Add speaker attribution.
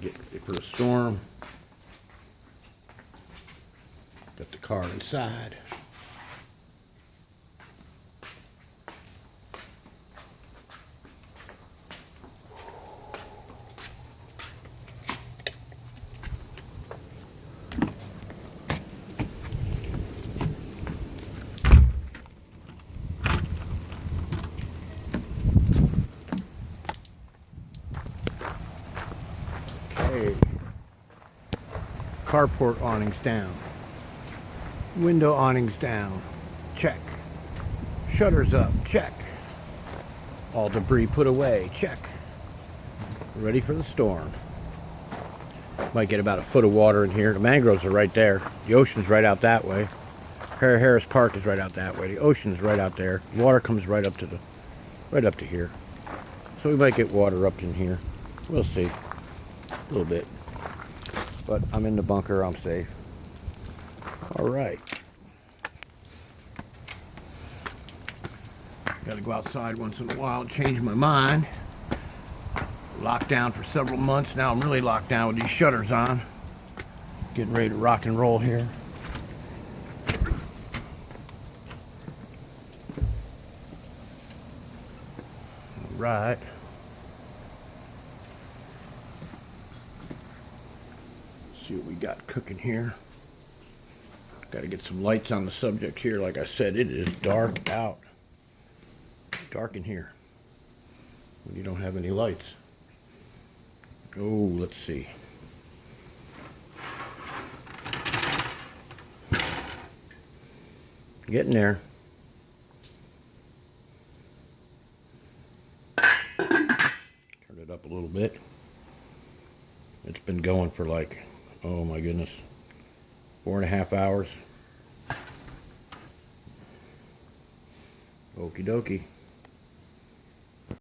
Speaker 1: Get ready for a storm. Got the car inside. Okay. Carport awnings down. Window awnings down. Check. Shutters up. Check. All debris put away. Check. Ready for the storm. Might get about a foot of water in here. The mangroves are right there. The ocean's right out that way. Harris Park is right out that way. The ocean's right out there. Water comes right up to here. So we might get water up in here. We'll see. A little bit. But I'm in the bunker. I'm safe. All right. Got to go outside once in a while and change my mind. Locked down for several months. Now I'm really locked down with these shutters on. Getting ready to rock and roll here. All right. See what we got cooking here. Got to get some lights on the subject here. Like I said, it is dark out. Dark in here when you don't have any lights. Oh, let's see. Getting there. Turn it up a little bit. It's been going for like, oh my goodness, 4.5 hours. Okie dokie.